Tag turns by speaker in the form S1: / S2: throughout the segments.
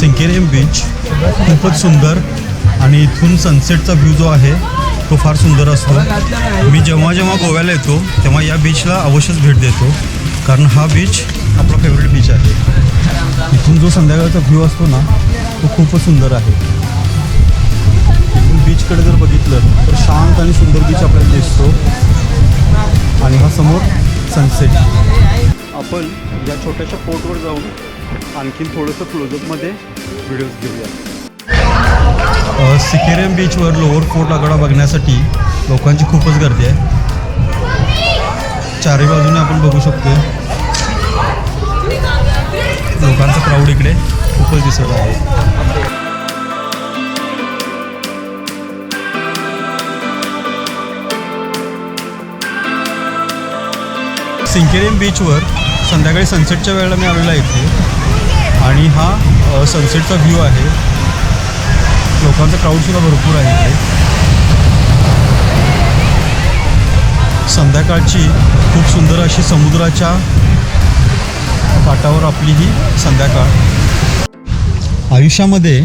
S1: Sinquerim beach खूपच सुंदर आणि इथून सनसेटचा व्ह्यू जो आहे तो फार सुंदर असतो. मी जेव्हा जेव्हा गोव्याला येतो तेव्हा या बीचला अवश्यच भेट देतो, कारण हा बीच आपला फेवरेट बीच आहे. इथून जो संध्याकाळचा व्ह्यू असतो ना तो खूपच सुंदर आहे. बीचकडे जर बघितलं तर शांत आणि सुंदर बीच आपल्याला दिसतो आणि हा समोर सनसेट. आपण या छोट्याशा पोर्टवर जाऊन आणखीन थोडंसं क्लोजअपमध्ये व्हिडिओज घेऊया. सिकेरियम बीचवर लोअर फोर्ट आगडा बघण्यासाठी लोकांची खूपच गर्दी आहे. चारही बाजूने आपण बघू शकतो लोकांचा क्राऊड इकडे खूपच दिसत आहे. सिंकेरियम बीचवर संध्याकाळी सनसेटच्या वेळेला मी आलेला इथे आणि हा सनसेटचा व्ह्यू आहे. लोकांचा क्राऊडसुद्धा भरपूर आहे इथे. संध्याकाळची खूप सुंदर अशी समुद्राच्या काठावर आपली ही संध्याकाळ. आयुष्यामध्ये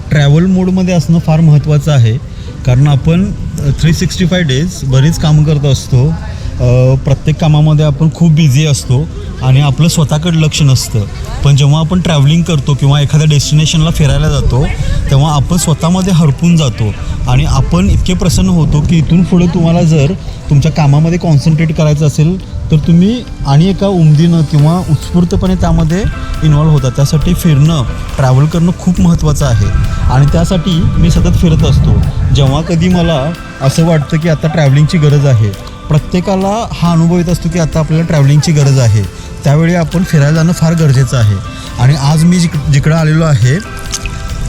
S1: ट्रॅव्हल मोडमध्ये असणं फार महत्त्वाचं आहे, कारण आपण 365 डेज बरीच कामं करत असतो. प्रत्येक कामामध्ये आपण खूप बिझी असतो आणि आपलं स्वतःकडे लक्ष नसतं. पण जेव्हा आपण ट्रॅव्हलिंग करतो किंवा एखाद्या डेस्टिनेशनला फिरायला जातो तेव्हा आपण स्वतःमध्ये हरपून जातो आणि आपण इतके प्रसन्न होतो की इथून पुढे तुम्हाला जर तुमच्या कामामध्ये कॉन्सन्ट्रेट करायचं असेल तर तुम्ही आणि एका उमदीनं किंवा उत्स्फूर्तपणे त्यामध्ये इन्व्हॉल्व होता. त्यासाठी फिरणं, ट्रॅव्हल करणं खूप महत्त्वाचं आहे आणि त्यासाठी मी सतत फिरत असतो. जेव्हा कधी मला असं वाटतं की आता ट्रॅव्हलिंगची गरज आहे, प्रत्येकाला हा अनुभव येत असतो की आता आपल्याला ट्रॅव्हलिंगची गरज आहे, त्यावेळी आपण फिरायला जाणं फार गरजेचं आहे. आणि आज मी जिकडं आलेलो आहे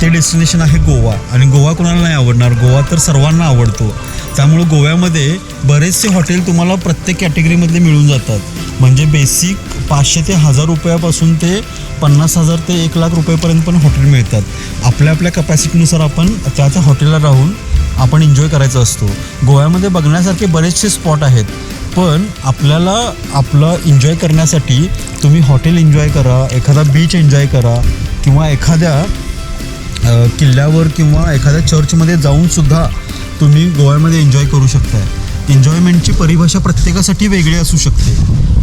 S1: ते डेस्टिनेशन आहे गोवा. आणि गोवा कोणाला नाही आवडणार, गोवा तर सर्वांना आवडतो. त्यामुळं गोव्यामध्ये बरेचसे हॉटेल तुम्हाला प्रत्येक कॅटेगरीमधले मिळून जातात. म्हणजे बेसिक 500 ते 1000 रुपयापासून ते 50,000 ते 1,00,000 रुपयेपर्यंत पण हॉटेल मिळतात. आपल्या आपल्या कपॅसिटीनुसार आपण त्या हॉटेलला राहून आपण एन्जॉय करायचं असतो. गोव्यामध्ये बघण्यासारखे बरेचसे स्पॉट आहेत, पण आपल्याला आपलं एन्जॉय करण्यासाठी तुम्ही हॉटेल एन्जॉय करा, एखादा बीच एन्जॉय करा किंवा एखाद्या किल्ल्यावर किंवा एखाद्या चर्चमध्ये जाऊनसुद्धा तुम्ही गोव्यामध्ये एन्जॉय करू शकता. एन्जॉयमेंटची परिभाषा प्रत्येकासाठी वेगळी असू शकते.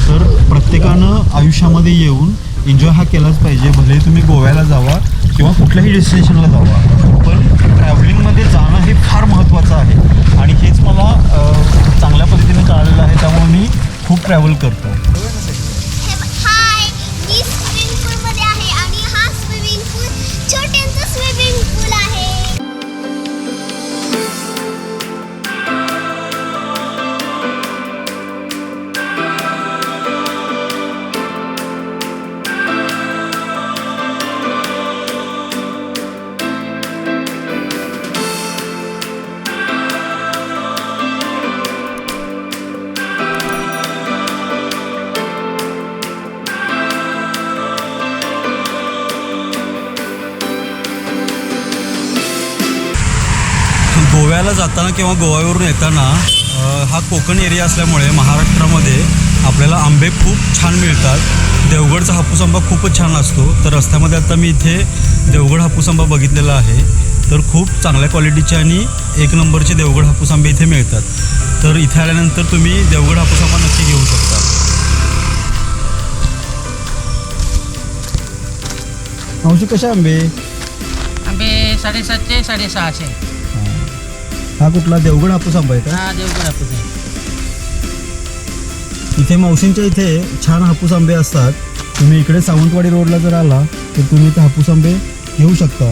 S1: तर प्रत्येकानं आयुष्यामध्ये येऊन एन्जॉय हा केलाच पाहिजे. भले तुम्ही गोव्याला जावा किंवा कुठल्याही डेस्टिनेशनला जावा, पण ट्रॅव्हलिंगमध्ये जाणं हे फार महत्त्वाचं आहे आणि हेच मला चांगल्या पद्धतीने कळालेलं आहे. त्यामुळे मी खूप ट्रॅव्हल करतो.
S2: मी स्विमिंग पूलमध्ये आहे आणि हा स्विमिंग पूल छोट्यांचा स्विमिंग पूल आहे.
S1: गोव्याला जाताना किंवा गोव्यावरून येताना हा कोकण एरिया असल्यामुळे महाराष्ट्रामध्ये आपल्याला आंबे खूप छान मिळतात. देवगडचा हापूस आंबा खूपच छान असतो. तर रस्त्यामध्ये आता मी इथे देवगड हापूस आंबा बघितलेला आहे. तर खूप चांगल्या क्वालिटीचे आणि 1 नंबरचे देवगड हापूस आंबे इथे मिळतात. तर इथे आल्यानंतर तुम्ही देवगड हापूस आंबा नक्की घेऊ शकता. मावशी कशा आंबे?
S3: आंबे 750 650.
S1: हा कुठला देवगड हापूस आंबा आहे का?
S3: हा देवगड हापूस आहे.
S1: इथे मावशींच्या इथे छान हापूस आंबे असतात. तुम्ही इकडे सावंतवाडी रोडला जर आला तर तुम्ही इथे हापूस आंबे घेऊ शकता.